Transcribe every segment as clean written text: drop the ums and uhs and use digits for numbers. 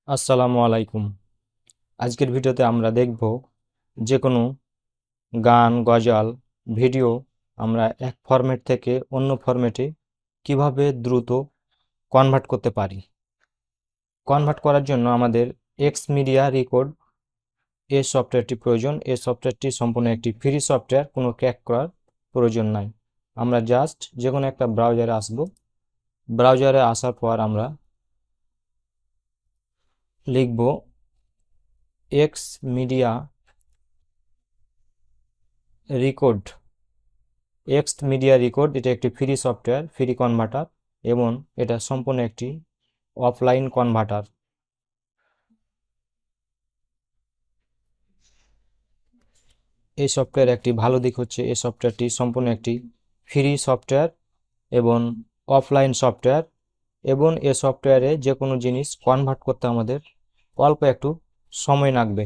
আসসালামু আলাইকুম। আজকের ভিডিওতে আমরা দেখব যে কোনো গান, গজল, ভিডিও আমরা এক ফরম্যাট থেকে অন্য ফরম্যাটে কিভাবে দ্রুত কনভার্ট করতে পারি। কনভার্ট করার জন্য আমাদের এক্স মিডিয়া রেকর্ড এই সফটওয়্যারটি প্রয়োজন। এই সফটওয়্যারটি সম্পূর্ণ একটি ফ্রি সফটওয়্যার, কোনো ক্র্যাক করার প্রয়োজন নাই। আমরা জাস্ট যে কোনো একটা ব্রাউজারে আসব। ব্রাউজারে আসার পর আমরা লিখব x media record. Media record এটা একটি ফ্রি সফটওয়্যার, ফ্রি কনভার্টার, এবং এটা সম্পূর্ণ একটি অফলাইন কনভার্টার। এই সফটওয়্যার একটি ভালো দিক হচ্ছে এই সফটওয়্যারটি সম্পূর্ণ একটি ফ্রি সফটওয়্যার এবং অফলাইন সফটওয়্যার, এবং এই সফটওয়্যারে যে কোনো জিনিস কনভার্ট করতে আমাদের অল্প একটু সময় লাগবে।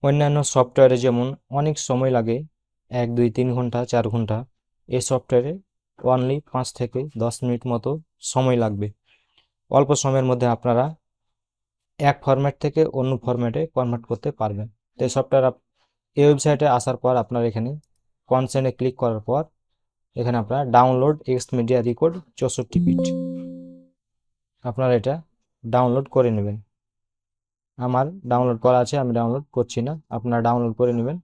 অন্যান্য সফটওয়্যারে যেমন অনেক সময় লাগে, 1 2 3 ঘন্টা 4 ঘন্টা, এই সফটওয়্যারে অনলি 5 থেকে 10 মিনিট মতো সময় লাগবে। অল্প সময়ের মধ্যে আপনারা এক ফরম্যাট থেকে অন্য ফরম্যাটে কনভার্ট করতে পারবেন। তো এই সফটওয়্যার এই ওয়েবসাইটে আসার পর আপনার এখানে কনসেন্টে ক্লিক করার পর এখানে আপনারা download X media record 64 bit আপনারা এটা ডাউনলোড করে নেবেন। আমার ডাউনলোড করা আছে, আমি ডাউনলোড করছি না, আপনারা ডাউনলোড করে নেবেন।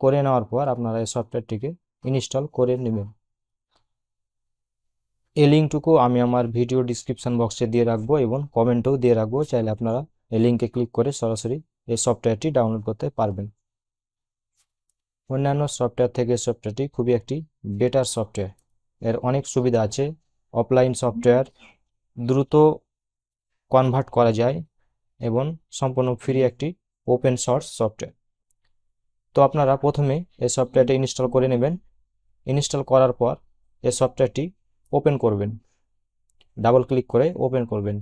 করে নেওয়ার পর আপনারা এই সফটওয়্যারটিকে ইনস্টল করে নেবেন। এই লিঙ্কটুকু আমি আমার ভিডিও ডিসক্রিপশন বক্সে দিয়ে রাখবো এবং কমেন্টেও দিয়ে রাখবো, চাইলে আপনারা এই লিঙ্কে ক্লিক করে সরাসরি এই সফটওয়্যারটি ডাউনলোড করতে পারবেন। অন্যান্য সফটওয়্যার থেকে সফটওয়্যারটি খুবই একটি বেটার সফটওয়্যার। এর অনেক সুবিধা আছে। অফলাইন সফটওয়্যার, দ্রুত কনভার্ট করা যায় এবং সম্পূর্ণ ফ্রি একটি ওপেন সোর্স সফটওয়্যার। তো আপনারা প্রথমে এই সফটওয়্যারটি ইনস্টল করে নেবেন। ইনস্টল করার পর এই সফটওয়্যারটি ওপেন করবেন, ডাবল ক্লিক করে ওপেন করবেন।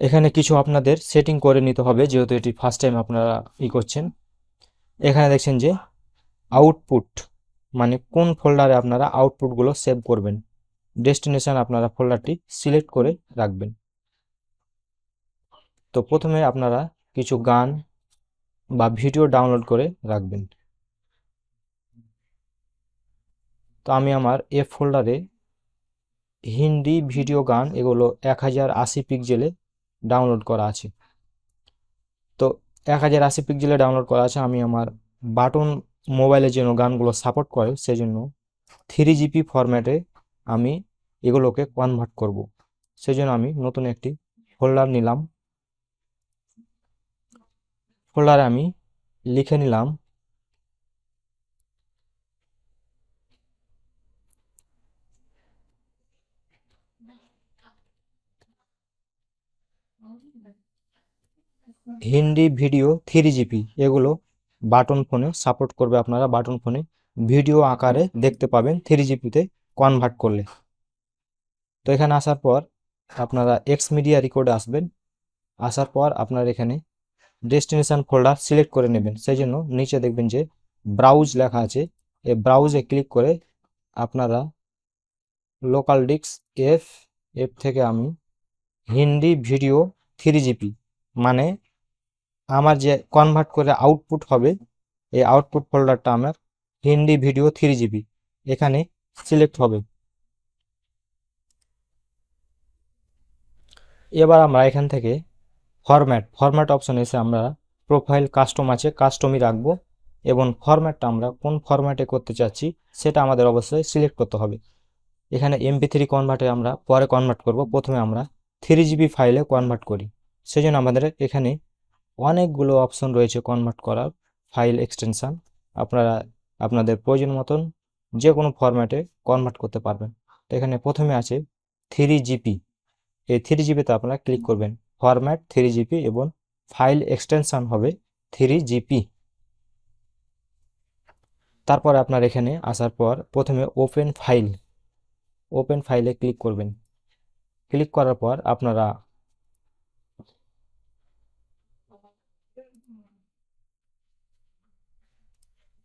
এখানে কিছু আপনাদের সেটিং করে নিতে হবে, যেহেতু এটি ফার্স্ট টাইম আপনারা করছেন। এখানে দেখছেন যে আউটপুট, মানে কোন ফোল্ডারে আপনারা আউটপুটগুলো সেভ করবেন। ডেস্টিনেশন আপনারা ফোল্ডারটি সিলেক্ট করে রাখবেন। তো প্রথমে আপনারা কিছু গান বা ভিডিও ডাউনলোড করে রাখবেন। তো আমি আমার এ ফোল্ডারে হিন্দি ভিডিও গান এগুলো 1080 পিক্সেলে ডাউনলোড করা আছে। তো 1080 পিক্সেলে ডাউনলোড করা আছে। আমি আমার বাটন মোবাইলে যেন গানগুলো সাপোর্ট করে সেজন্য 3GP ফরম্যাটে আমি এগুলোকে কনভার্ট করব। সেজন্য আমি নতুন একটি ফোল্ডার নিলাম। ফোল্ডারে আমি লিখে নিলাম হিন্দি ভিডিও 3GP। এগুলো বাটন ফোনে সাপোর্ট করবে, আপনারা বাটন ফোনে ভিডিও আকারে দেখতে পাবেন 3GPতে কনভার্ট করলে। তো এখানে আসার পর আপনারা এক্স মিডিয়া রেকর্ডে আসবেন। আসার পর আপনার এখানে ডেস্টিনেশন ফোল্ডার সিলেক্ট করে নেবেন। সেই জন্য নিচে দেখবেন যে ব্রাউজ লেখা আছে, এই ব্রাউজে ক্লিক করে আপনারা লোকাল ডিস্ক এফ এফ থেকে আমি হিন্দি ভিডিও 3GP, মানে আমার যে কনভার্ট করে আউটপুট হবে এই আউটপুট ফোল্ডারটা আমার হিন্দি ভিডিও 3GP এখানে সিলেক্ট হবে। এবার আমরা এখান থেকে ফরম্যাট অপশন এসে আমরা প্রোফাইল কাস্টম আছে, কাস্টমই রাখবো, এবং ফরম্যাটটা আমরা কোন ফরম্যাটে করতে চাচ্ছি সেটা আমাদের অবশ্যই সিলেক্ট করতে হবে। এখানে MP3 কনভার্টে আমরা পরে কনভার্ট করব, প্রথমে আমরা 3GP ফাইলে কনভার্ট করি। সেজন্য আমাদের এখানে অনেকগুলো অপশন রয়েছে কনভার্ট করার ফাইল এক্সটেনশন। আপনারা আপনাদের প্রয়োজন মতন যে কোনো ফরম্যাটে কনভার্ট করতে পারবেন। তো এখানে প্রথমে আছে 3GP। এই 3GPতে আপনারা ক্লিক করবেন, ফরম্যাট 3GP এবং ফাইল এক্সটেনশন হবে 3GP। তারপর আপনার এখানে আসার পর প্রথমে ওপেন ফাইলে ক্লিক করবেন। ক্লিক করার পর আপনারা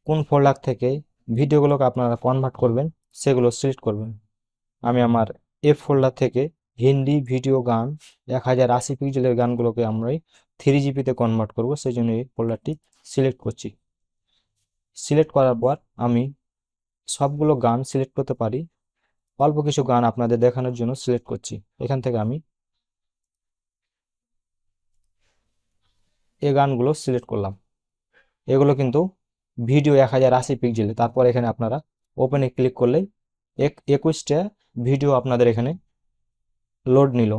কোন ফোল্ডার থেকে ভিডিওগুলোকে আপনারা কনভার্ট করবেন সেগুলো সিলেক্ট করবেন। আমি আমার এফ ফোল্ডার থেকে হিন্দি ভিডিও গান 1080 পিক্সেলের গানগুলোকে আমরা 3GPতে কনভার্ট করব, সেই জন্য এই ফোল্ডারটি সিলেক্ট করছি। সিলেক্ট করার পর আমি সবগুলো গান সিলেক্ট করতে পারি, অল্প কিছু গান আপনাদের দেখানোর জন্য সিলেক্ট করছি। এখান থেকে আমি এই গানগুলো সিলেক্ট করলাম। এগুলো কিন্তু ভিডিও 1080 পিক্সেলে। তারপর এখানে আপনারা ওপেনে ক্লিক করলেই 21টা ভিডিও আপনাদের এখানে লোড নিল।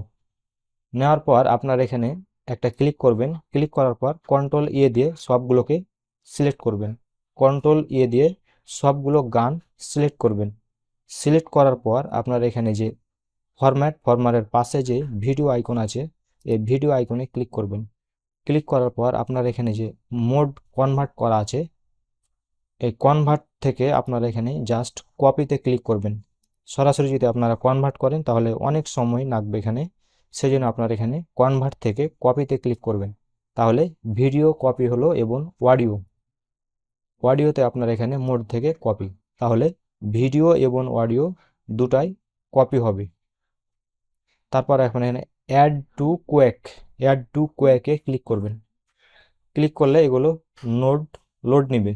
নেওয়ার পর আপনার এখানে একটা ক্লিক করবেন, ক্লিক করার পর কন্ট্রোল দিয়ে সবগুলোকে সিলেক্ট করবেন, কন্ট্রোল দিয়ে সবগুলো গান সিলেক্ট করবেন। সিলেক্ট করার পর আপনার এখানে যে ফরম্যাটের পাশে যে ভিডিও আইকন আছে, এই ভিডিও আইকনে ক্লিক করবেন। ক্লিক করার পর আপনার এখানে যে মোড কনভার্ট করা আছে, এই কনভার্ট থেকে আপনারা এখানে জাস্ট কপিতে ক্লিক করবেন। সরাসরি যদি আপনারা কনভার্ট করেন তাহলে অনেক সময় লাগবে এখানে, সেই জন্য আপনারা এখানে কনভার্ট থেকে কপিতে ক্লিক করবেন। তাহলে ভিডিও কপি হলো এবং অডিওতে আপনার এখানে মোড থেকে কপি, তাহলে ভিডিও এবং অডিও দুটাই কপি হবে। তারপর এখন এখানে অ্যাড টু কোয়েকে ক্লিক করবেন। ক্লিক করলে এগুলো লোড নিবে।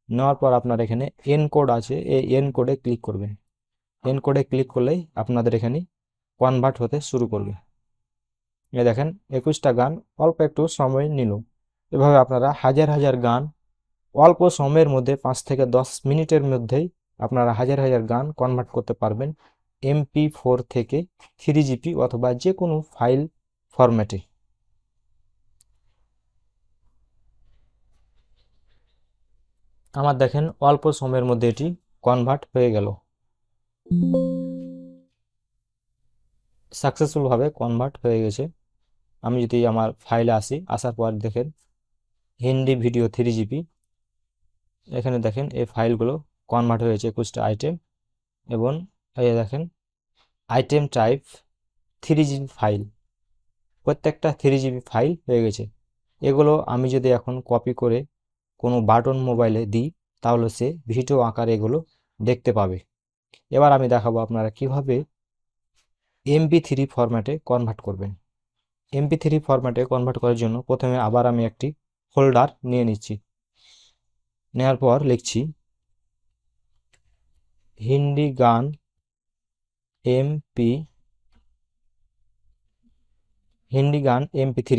নেওয়ার পর আপনার এখানে এনকোড আছে, এই এনকোডে ক্লিক করবেন। এনকোডে ক্লিক করলেই আপনাদের এখানে কনভার্ট হতে শুরু করবে। এই দেখেন 21টা গান অল্প একটু সময় নিল। এভাবে আপনারা হাজার হাজার গান অল্প সময়ের মধ্যে 5 থেকে 10 মিনিটের মধ্যেই আপনারা হাজার হাজার গান কনভার্ট করতে পারবেন MP4 থেকে 3GP অথবা যে কোনো ফাইল ফরম্যাটে। আমার দেখেন অল্প সময়ের মধ্যে এটি কনভার্ট হয়ে গেল, সাকসেসফুলভাবে কনভার্ট হয়ে গেছে। আমি যদি আমার ফাইলে আসি, আসার পর দেখেন হিন্দি ভিডিও 3GP, এখানে দেখেন এই ফাইলগুলো কনভার্ট হয়েছে 21টা আইটেম, এবং এই দেখেন আইটেম টাইপ 3GB ফাইল, প্রত্যেকটা 3GB ফাইল হয়ে গেছে। এগুলো আমি যদি এখন কপি করে কোনো বাটন মোবাইলে দিই তাহলে সে ভিডিও আকারে এগুলো দেখতে পাবে। এবার আমি দেখাবো আপনারা কিভাবে MP3 ফরম্যাটে কনভার্ট করবেন। MP3 ফরম্যাটে কনভার্ট করার জন্য প্রথমে আবার আমি একটি ফোল্ডার নিয়ে নিচ্ছি। নেওয়ার পর লিখছি হিন্দি গান MP3,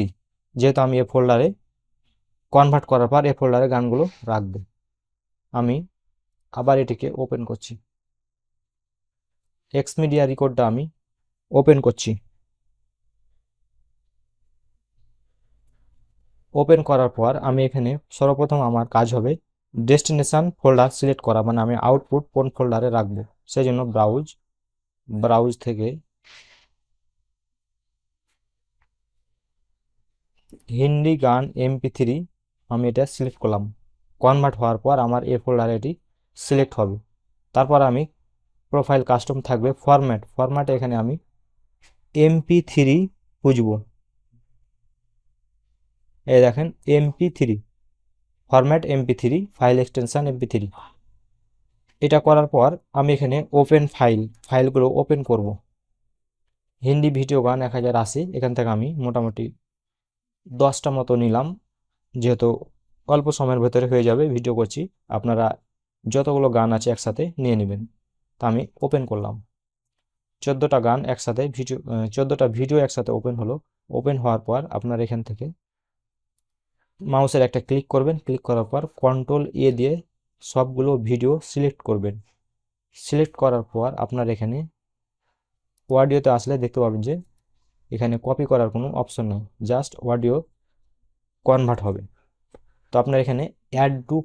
যেহেতু আমি এই ফোল্ডারে কনভার্ট করার পর এই ফোল্ডারে গানগুলো রাখবো। আমি আবার এটিকে ওপেন করছি, এক্সমিডিয়া রেকর্ডটা আমি ওপেন করছি। ওপেন করার পর আমি এখানে সর্বপ্রথম আমার কাজ হবে ডেস্টিনেশন ফোল্ডার সিলেক্ট করা, মানে আমি আউটপুট কোন ফোল্ডারে রাখবো। সেই জন্য ব্রাউজ থেকে হিন্দি গান MP3 আমি এটা সিলেক্ট করলাম। কনভার্ট হওয়ার পর আমার এই ফোল্ডারে এটি সিলেক্ট হবে। তারপর আমি প্রোফাইল কাস্টম থাকবে ফরম্যাটে এখানে আমি MP3 খুঁজবো। এই দেখেন MP3 format MP3 file extension MP3। এটা করার পর আমি এখানে ওপেন ফাইলগুলো ওপেন করব। হিন্দি ভিডিও গান 1080, এখান থেকে আমি মোটামুটি 10টা মতো নিলাম, যেহেতু অল্প সময়ের ভেতরে হয়ে যাবে, ভিডিও করছি, আপনারা যতগুলো গান আছে একসাথে নিয়ে নেবেন। তা আমি ওপেন করলাম, 14টা গান একসাথে 14টা ভিডিও একসাথে ওপেন হলো। ওপেন হওয়ার পর আপনার এখান থেকে মাউসের একটা ক্লিক করবেন, ক্লিক করার পর কন্ট্রোল দিয়ে সবগুলো ভিডিও সিলেক্ট করবেন। সিলেক্ট করার পর আপনার এখানে অডিওতে আসলে দেখতে পাবেন যে এখানে কপি করার কোনো অপশন নেই, জাস্ট অডিও কনভার্ট হবে। তো আপনার এখানে অ্যাড টু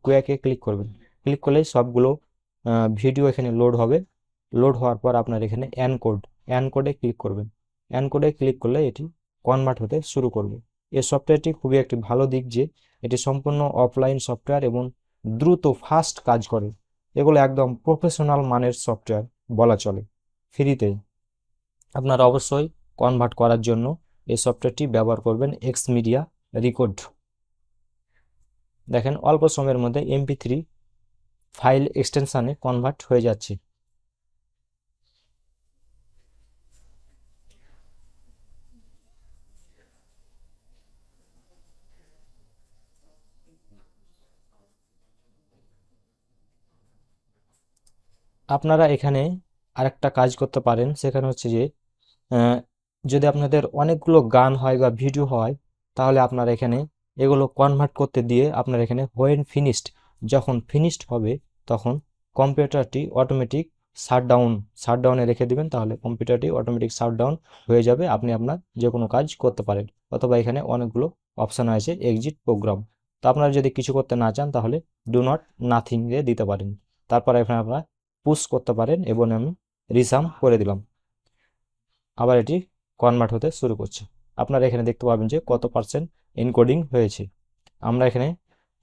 কোয়াকে ক্লিক করবেন। ক্লিক করলে সবগুলো ভিডিও এখানে লোড হবে। লোড হওয়ার পর আপনার এখানে অ্যানকোডে ক্লিক করবেন। অ্যানকোডে ক্লিক করলে এটি কনভার্ট হতে শুরু করবে। এই সফটওয়্যারটি খুবই একটি ভালো দিক যে এটি সম্পূর্ণ অফলাইন সফটওয়্যার এবং দ্রুত ফাস্ট কাজ করে। এগুলো একদম প্রফেশনাল মানের সফটওয়্যার বলা চলে, ফ্রিতেই। আপনারা অবশ্যই কনভার্ট করার জন্য এই সফটওয়্যারটি ব্যবহার করবেন, এক্সমিডিয়া রেকর্ড। দেখেন অল্প সময়ের মধ্যে MP3 ফাইল এক্সটেনশানে কনভার্ট হয়ে যাচ্ছে। আপনারা এখানে আরেকটা কাজ করতে পারেন, সেখানে হচ্ছে যে আহ, যদি আপনাদের অনেকগুলো গান হয় বা ভিডিও হয়, তাহলে আপনারা এখানে এগুলো কনভার্ট করতে দিয়ে আপনার এখানে হোয়েন ফিনিশড, যখন ফিনিশড হবে তখন কম্পিউটারটি অটোমেটিক শাটডাউনে রেখে দিবেন, তাহলে কম্পিউটারটি অটোমেটিক শাটডাউন হয়ে যাবে, আপনি আপনার যে কোনো কাজ করতে পারেন। অথবা এখানে অনেকগুলো অপশান আছে এক্সিট প্রোগ্রাম, তো আপনারা যদি কিছু করতে না চান তাহলে ডু নট নাথিং এ দিতে পারেন। তারপর এখানে আপনারা পুশ করতে পারেন এবং আমি রিসাম করে দিলাম, আবার এটি কনভার্ট হতে শুরু করছে। আপনারা এখানে দেখতে পাবেন যে কত পার্সেন্ট এনকোডিং হয়েছে। আমরা এখানে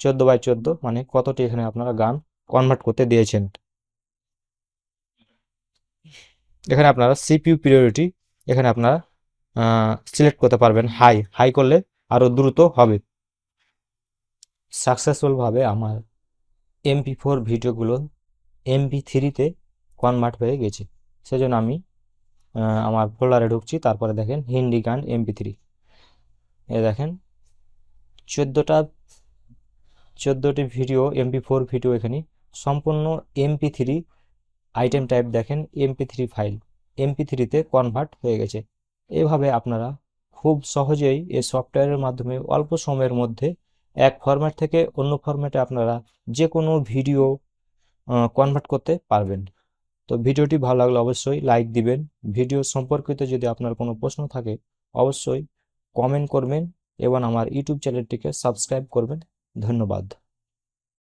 14/14 মানে কতটি এখানে আপনারা গান কনভার্ট করতে দিয়েছেন। এখানে আপনারা সিপিইউ প্রিয়োরিটি এখানে আপনারা সিলেক্ট করতে পারবেন, হাই হাই করলে আরও দ্রুত হবে। সাকসেসফুলভাবে আমার MP4 ভিডিওগুলো MP3-তে কনভার্ট হয়ে গেছে। সেজন্য আমি আমার ফোল্ডারে ঢুকছি, তারপরে দেখেন হিন্দি গান MP3, এ দেখেন 14টি ভিডিও MP4 ভিডিও এখানে সম্পূর্ণ MP3 আইটেম টাইপ, দেখেন MP3 ফাইল MP3-তে কনভার্ট হয়ে গেছে। এভাবে আপনারা খুব সহজেই এই সফটওয়্যারের মাধ্যমে অল্প সময়ের মধ্যে এক ফরম্যাট থেকে অন্য ফরম্যাটে আপনারা যে কোনো ভিডিও কনভার্ট করতে পারবেন। তো ভিডিওটি ভালো লাগলে অবশ্যই লাইক দিবেন। ভিডিও সম্পর্কিত যদি আপনার কোনো প্রশ্ন থাকে অবশ্যই কমেন্ট করবেন এবং আমার ইউটিউব চ্যানেলটিকে সাবস্ক্রাইব করবেন। ধন্যবাদ।